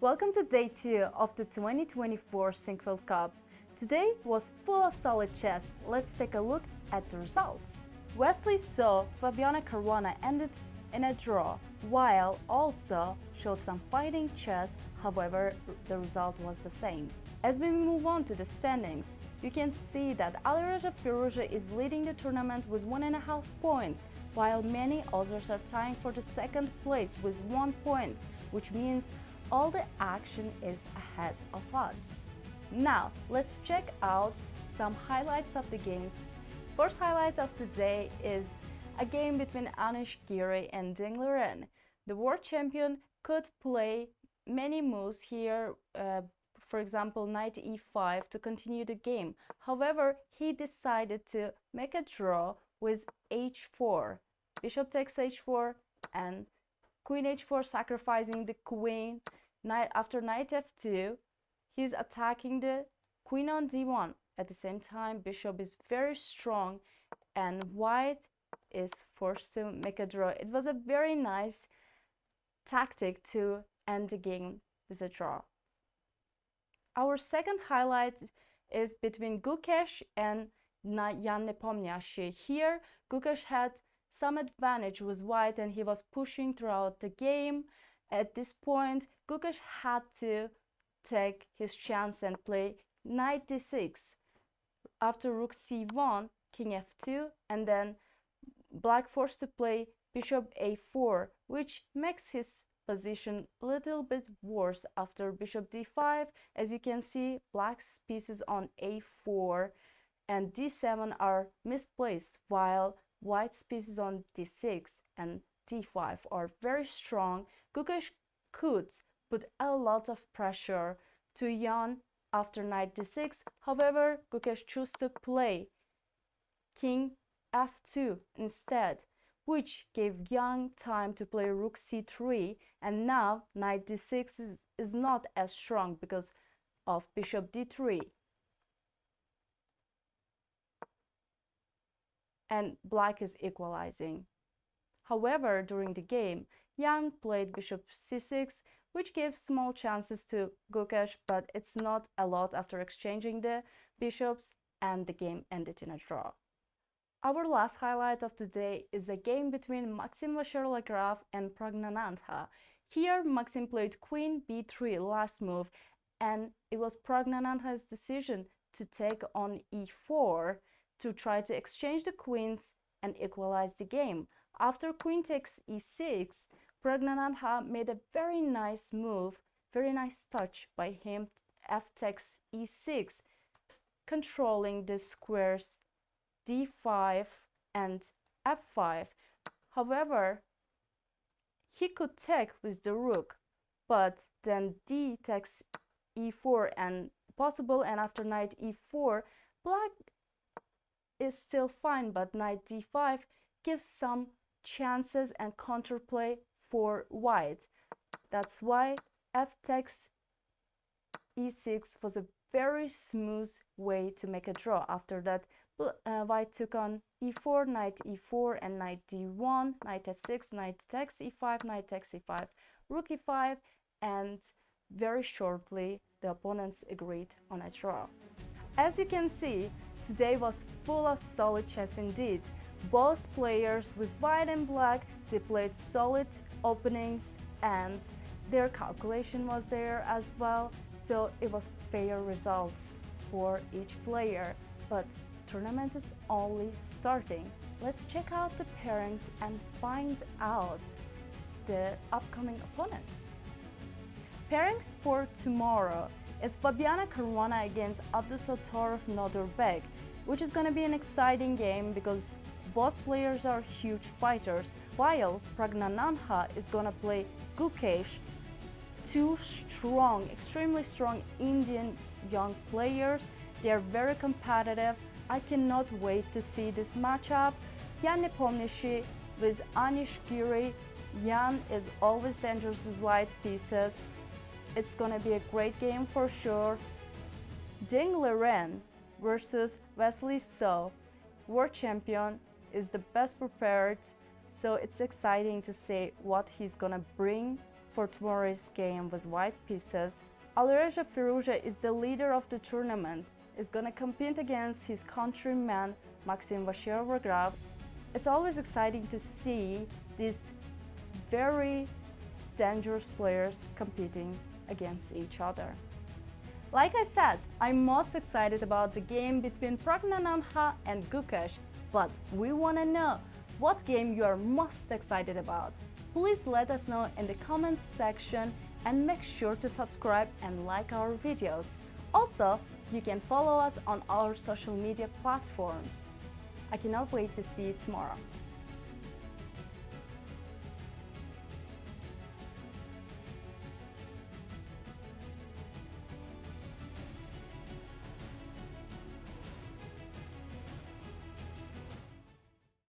Welcome to day 2 of the 2024 Sinquefield Cup. Today was full of solid chess. Let's take a look at the results. Wesley saw Fabiano Caruana ended in a draw, while also showed some fighting chess. However, the result was the same. As we move on to the standings, you can see that Alireza Firouzja is leading the tournament with 1.5 points, while many others are tying for the second place with 1 point, which means all the action is ahead of us. Now, let's check out some highlights of the games. First highlight of the day is a game between Anish, Giri and Liren. The world champion could play many moves here, for example, knight e5 to continue the game. However, he decided to make a draw with h4. Bishop takes h4 and queen h4, sacrificing the queen. After knight f2, he's attacking the queen on d1. At the same time, bishop is very strong and white is forced to make a draw. It was a very nice tactic to end the game with a draw. Our second highlight is between Gukesh and Nepomniachtchi. Here, Gukesh had some advantage with white and he was pushing throughout the game. At this point, Gukesh had to take his chance and play knight d6. After rook c1, king f2, and then black forced to play bishop a4, which makes his position a little bit worse after bishop d5. As you can see, black's pieces on a4 and d7 are misplaced, while white's pieces on d6 and d5 are very strong. Gukesh could put a lot of pressure to Jan after knight d6. However, Gukesh chose to play king f2 instead, which gave Jan time to play rook c3, and now knight d6 is not as strong because of bishop d3. And black is equalizing. However, during the game, Jan played bishop c6, which gave small chances to Gukesh, but it's not a lot after exchanging the bishops, and the game ended in a draw. Our last highlight of the day is a game between Maxime Vachier-Lagrave and Praggnanandhaa. Here, Maxime played queen b3 last move, and it was Praggnanandhaa's decision to take on e4 to try to exchange the queens and equalize the game. After queen takes e6, Praggnanandhaa made a very nice move, very nice touch by him, f takes e6, controlling the squares d5 and f5. However, he could take with the rook, but then d takes e4 and possible, and after knight e4, black is still fine, but knight d5 gives some chances and counterplay for white. That's why f takes e6 was a very smooth way to make a draw. After that, white took on e4, knight e4 and knight d1, knight f6, knight takes e5, knight takes e5, rook e5, and very shortly the opponents agreed on a draw. As you can see, today was full of solid chess indeed. Both players with white and black, they played solid openings and their calculation was there as well, so it was fair results for each player. But tournament is only starting. Let's check out the pairings and find out the upcoming opponents. Pairings for tomorrow is Fabiano Caruana against Abdusattorov Nodirbek, which is going to be an exciting game because both players are huge fighters, while Praggnanandhaa is going to play Gukesh, two strong, extremely strong Indian young players. They are very competitive. I cannot wait to see this matchup. Jan Nepomniachtchi with Anish Giri. Jan is always dangerous with white pieces. It's going to be a great game for sure. Liren versus Wesley, world champion, is the best prepared, so it's exciting to see what he's gonna bring for tomorrow's game with white pieces. Alireza Firouzja is the leader of the tournament, is gonna compete against his countryman Maxime Vachier-Lagrave. It's always exciting to see these very dangerous players competing against each other. Like I said, I'm most excited about the game between Praggnanandhaa and Gukesh, but we wanna know what game you are most excited about. Please let us know in the comments section and make sure to subscribe and like our videos. Also, you can follow us on our social media platforms. I cannot wait to see you tomorrow.